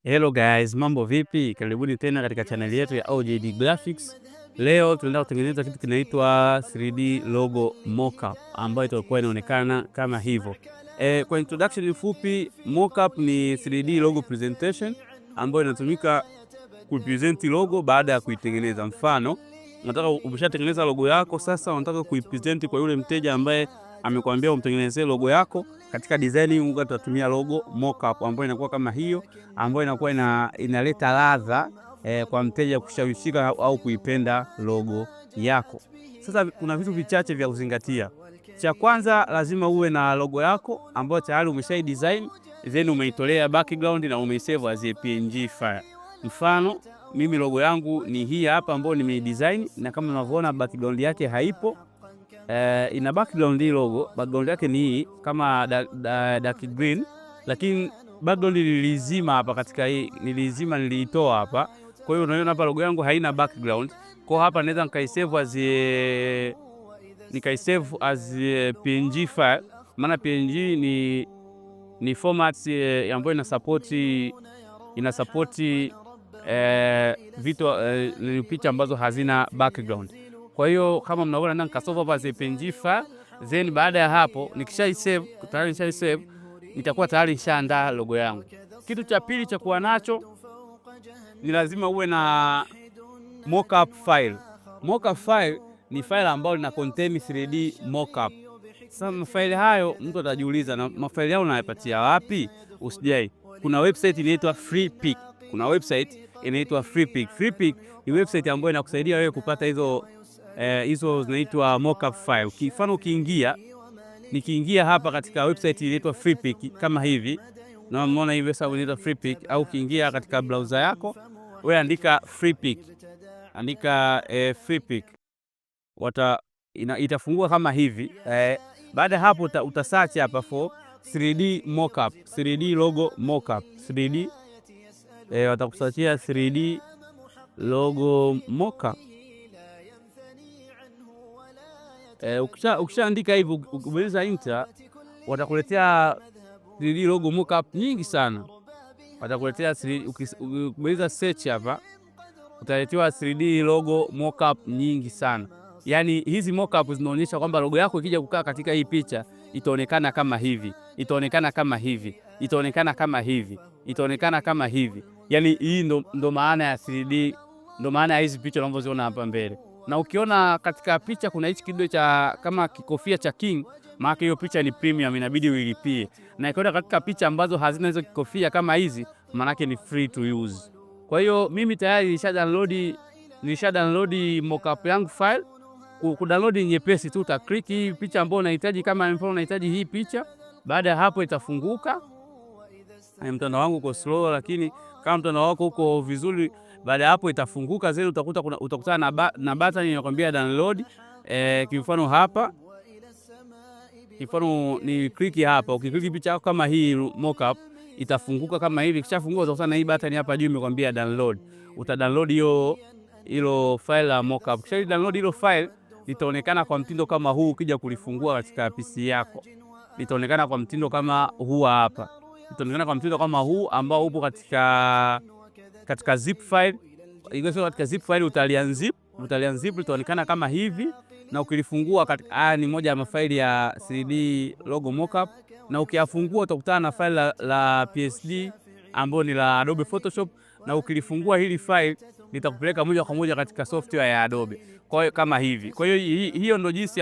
Hello guys, mambo vipi? Karibuni tena katika channel yetu ya OJD Graphics. Leo tunaenda kutengeneza kitu kinaitwa 3D logo mockup ambayo itakuwa inaonekana kama hivyo. Kwa introduction fupi, mockup ni 3D logo presentation ambayo inatumika kupresent logo baada ya kuitengeneza. Mfano, unataka umeshatengeneza logo yako, sasa unataka kuipresent kwa yule mteja ambaye amekwambia umtengenezee logo yako. Katika design utatumia logo mockup ambayo inakuwa kama hiyo, ambayo inakuwa inaleta ladha kwa mteja kushawishika au kuipenda logo yako. Sasa kuna vitu vichache vya kuzingatia. Cha kwanza, lazima uwe na logo yako ambayo tayari umeshai design, then umeitolea background na umeisave as a PNG file. Mfano, mimi logo yangu ni hii hapa ambayo nimeidesign, na kama unavyoona background yake haipo. Ina background hii logo, background yake ni hii kama dark green, lakini background nilizima hapa katika hii, niliitoa hapa. Kwa hiyo unaona hapa logo yangu haina background. Kwa hapa naweza nikaisave as PNG file, maana PNG ni format ambayo ina support vitu picha ambazo hazina background. Kwa hiyo kama mnaona ndio nikasave hapa as PNG file, then baada ya hapo nikishaisave nitakuwa tayari nishaandaa logo yangu. Kitu cha pili cha kuwa nacho ni lazima uwe na mockup file. Mockup file ni file ambayo ina contain 3D mockup. Sasa mafaili hayo mtu atajiuliza, na mafaili yao unayapatia wapi? Usijai. Kuna website inaitwa Freepik. Freepik ni website ambayo inakusaidia wewe kupata hizo zinaitwa mockup file. Mfano nikiingia hapa katika website inaitwa Freepik kama hivi, na unaona hivi sasa inaitwa Freepik, au ukiingia katika browser yako wewe andika Freepik. Freepik. Itafungua kama hivi. Baada hapo utasearch hapa for 3D mockup, 3D logo mockup, 3D watakusachia 3D logo mockup. Ukishaandika hivi, ukibonyeza enter, watakuletea 3D logo mockup nyingi sana. Watakuletea ukibonyeza search hapa, utaletewa 3D logo mockup nyingi sana. Yaani hizi mockup zinaonyesha kwamba logo yako ikija kukaa katika hii picha itaonekana kama hivi, itaonekana kama hivi, itaonekana kama hivi, itaonekana kama hivi. Yaani hii ndo maana ya 3D, ndo maana ya hizi picha unazoziona hapa mbele. Na ukiona katika picha kuna hichi kidogo cha kama kikofia cha king, maana hiyo picha ni premium, inabidi uilipie. Na ikiona katika picha ambazo hazina hizo kikofia kama hizi, maana ni free to use. Kwa hiyo mimi tayari nilisha download mockup yangu file. Kudownload nyepesi tu, uta click hii picha ambayo unahitaji. Kama mfano unahitaji hii picha, baada ya hapo itafunguka. Mtandao wangu uko slow, lakini kama mtandao wako uko vizuri, baada ya hapo itafunguka. Zile utakutana na button inakwambia download. Kwa hapa, mfano ni click hapa, ukiklik picha yako kama hii mockup itafunguka kama hivi. Kishafunguka utakutana na hii button hapa juu imekwambia download. Utadownload hilo file la mockup. Kisha download hilo file, litaonekana kwa mtindo kama huu. Ukija kulifungua katika PC yako, litaonekana kwa mtindo kama huu hapa. Litaonekana kwa mtindo kama huu ambao upo katika zip file. Katika zip file utalianzip, litaonekana kama hivi. Na ukilifungua ni moja ya mafaili ya 3D logo mockup. Na ukiyafungua utakutana na file la PSD ambalo ni la Adobe Photoshop. Na ukilifungua hili file litakupeleka moja kwa moja katika software ya Adobe. Kwa hiyo kama hivi. Kwa hiyo hiyo ndio jinsi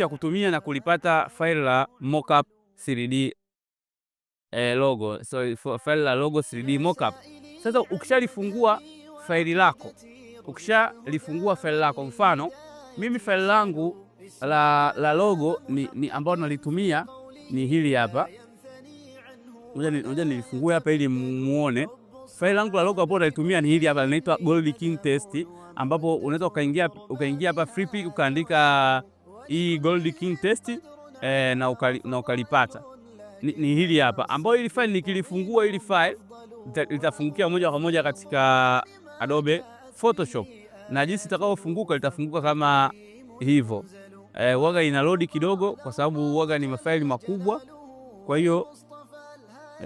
ya kutumia na kulipata file la mockup 3D logo. So file la logo 3D mockup. Sasa ukishalifungua file lako, mfano mimi file langu la logo ni ambao nalitumia ni hili hapa. Ngoja nilifungue hapa ili muone. File langu la logo ambao nalitumia ni hili hapa, linaitwa Gold King Test, ambapo unaweza ukaingia hapa Freepik ukaandika hii Gold King Test na ukalipata. Ni hili hapa, ambao hili file nikilifungua hili file litafungukia moja kwa moja katika Adobe Photoshop. Na jinsi itakavyofunguka, litafunguka kama hivyo. Waga ina load kidogo kwa sababu waga ni mafaili makubwa. Kwa hiyo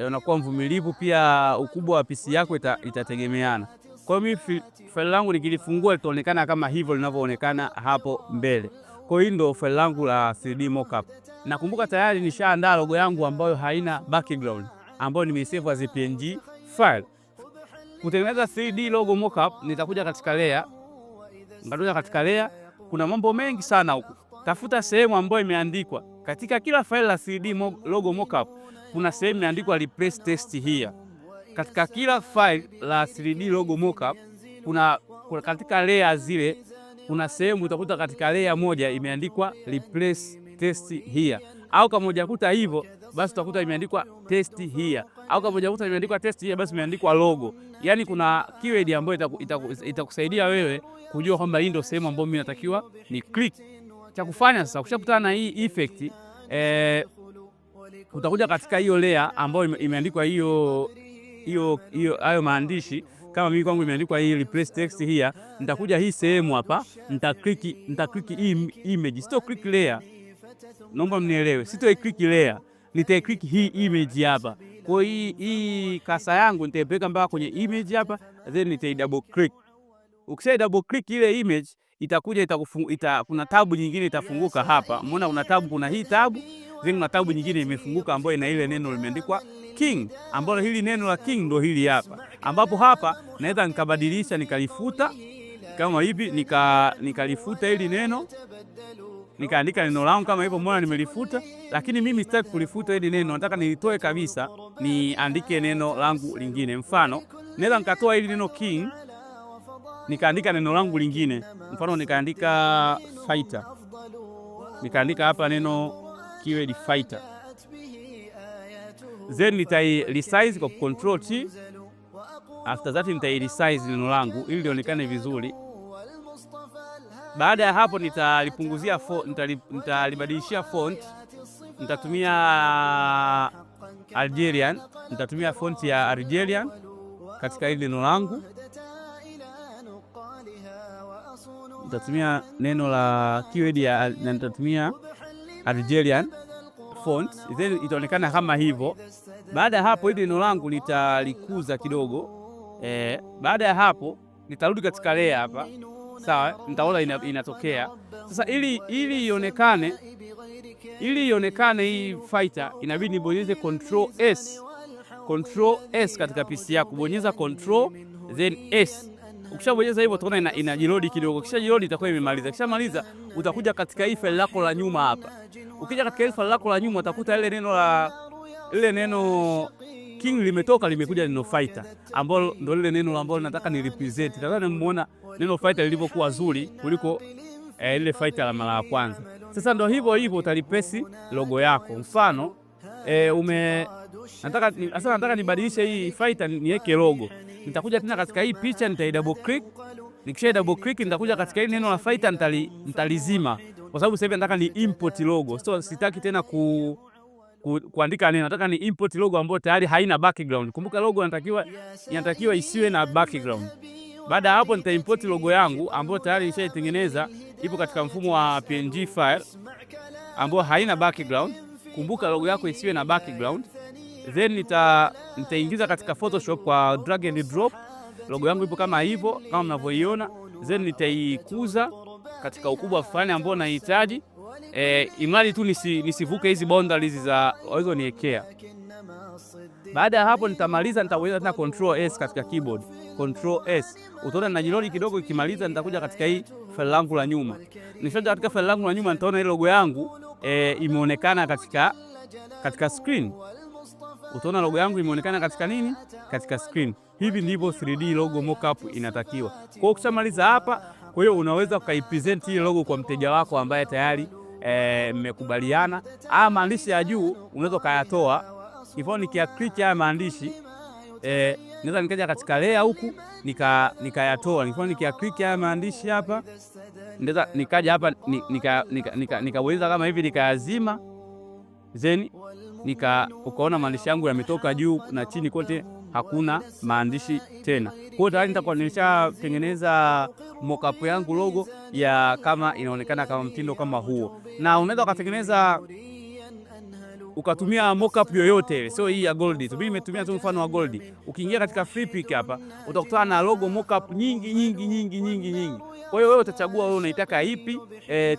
unakuwa mvumilivu pia, ukubwa wa PC yako itategemeana. Kwa hiyo mimi faili langu nikilifungua litaonekana kama hivyo linavyoonekana hapo mbele. Kwa hiyo ndio faili langu la 3D mockup. Nakumbuka tayari nishaandaa logo yangu ambayo haina background, ambayo nimesave as PNG file. Kutengeneza 3D logo mockup nitakuja katika layer. Nitakuja katika layer, kuna mambo mengi sana huku. Tafuta sehemu ambayo imeandikwa katika kila file la 3D logo mockup, kuna sehemu imeandikwa replace text here. Katika kila file la 3D logo mockup kuna katika layer zile kuna sehemu utakuta katika layer moja imeandikwa replace text here, au kama hujakuta hivyo basi utakuta imeandikwa text here, au kama hujakuta imeandikwa text here basi imeandikwa logo. Yani kuna keyword ambayo itakusaidia wewe kujua kwamba hii ndio sehemu ambayo mimi natakiwa ni click. Cha kufanya sasa, ukishakutana na hii effect utakuja katika hiyo layer ambayo imeandikwa hiyo hayo maandishi. Kama mimi kwangu imeandikwa hii replace text here, nitakuja hii sehemu hapa, nita click hii image, sio click layer. Naomba mnielewe, sio click layer, nita click hii image hapa. Kwa hii kasa yangu nitaipeleka mpaka kwenye image hapa, then nita double click. Ukisha double click ile image itakuja kuna tabu nyingine itafunguka hapa. Umeona kuna tabu, kuna hii tabu, then kuna tabu nyingine imefunguka ambayo ina ile neno limeandikwa king, ambalo hili neno la king ndio hili hapa, ambapo hapa naweza nikabadilisha nikalifuta kama hivi, nikalifuta hili neno nikaandika neno langu kama hivyo. Mbona nimelifuta, lakini mimi sitaki kulifuta hili neno, nataka nilitoe kabisa, niandike neno langu lingine. Mfano naweza nikatoa hili neno king nikaandika neno langu lingine, mfano nikaandika fighter, nikaandika hapa neno keyword fighter, then nitai resize kwa control T. After that nitai resize neno langu ili lionekane vizuri. Baada ya hapo nitalipunguzia nitalibadilishia font, nitatumia Algerian, nitatumia font ya Algerian katika hili neno langu. Nitatumia neno la keyword na nitatumia Algerian font, then itaonekana kama hivyo. Baada ya hapo hili neno langu nitalikuza kidogo. Baada ya hapo nitarudi katika layer hapa, sawa, nitaona inatokea sasa. Ili ionekane hii fighter, inabidi nibonyeze control S katika PC yako. Bonyeza control then S. Ukishabonyeza hivyo utaona inajiload kidogo. Kisha jiload itakuwa imemaliza. Kisha maliza utakuja katika hii file lako la nyuma hapa. Ukija katika hii file lako la nyuma utakuta ile neno king limetoka, limekuja neno fighter, ambalo ndio ile neno ambalo nataka ni represent. Nadhani mmeona neno fighter lilivyokuwa zuri kuliko ile fighter la mara ya kwanza. Sasa ndio hivyo utalipesi logo yako. Mfano nataka nibadilishe hii fighter niweke logo. Nitakuja tena katika hii picha, nitai double click. Nikisha double click nitakuja katika hii neno la fighter, nitalizima kwa sababu sasa hivi nataka ni import logo. So sitaki tena kuandika neno, nataka ni import logo ambayo tayari haina background. Kumbuka logo inatakiwa isiwe na background. Baada ya hapo nita import logo yangu ambayo tayari nishaitengeneza, ipo katika mfumo wa PNG file ambayo haina background. Kumbuka logo yako isiwe na background. Then nitaingiza katika Photoshop kwa drag and drop. Logo yangu ipo kama hivyo, kama mnavyoiona. Then nitaikuza katika ukubwa fulani ambao nahitaji, imradi tu nisivuke hizi boundaries za hizo niwekea. Baada ya hapo nitamaliza, nitaweza tena control S katika keyboard, control S. Utaona najilodi kidogo. Ikimaliza nitakuja katika hii file langu la nyuma. Nishaja katika file langu la nyuma, nitaona ile logo yangu imeonekana katika screen. Utaona logo yangu imeonekana katika nini? Katika screen. Hivi ndivyo 3D logo mockup inatakiwa. Kwa hiyo ukishamaliza hapa, kwa hiyo unaweza ukaipresent hii logo kwa mteja wako ambaye tayari mmekubaliana. Maandishi ya juu unaweza kuyatoa. Hivyo nikia-click haya maandishi, naweza nikaja katika layer huku nikayatoa. Hivyo nikia-click haya maandishi hapa, naweza nikaja hapa nikaweza kama hivi nikayazima, then ukaona maandishi yangu yametoka juu na chini kote hakuna maandishi tena. Kwa hiyo tayari nitakuwa nimeshatengeneza mockup yangu logo ya kama inaonekana kama mtindo kama huo. Na unaweza kutengeneza ukatumia mockup yoyote, sio hii ya Gold. Mimi nimetumia tu mfano wa Gold. Ukiingia katika Freepik hapa utakutana na logo mockup nyingi. Kwa hiyo wewe utachagua wewe unaitaka ipi.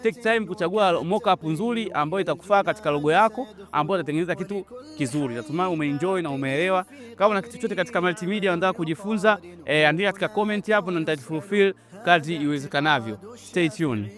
Take time kuchagua mockup nzuri ambayo itakufaa katika logo yako, ambayo itatengeneza kitu kizuri. Natumai umeenjoy na umeelewa. Kama una kitu chochote katika multimedia unataka kujifunza, andika katika comment hapo na nitajifulfill kadri iwezekanavyo. Stay tuned.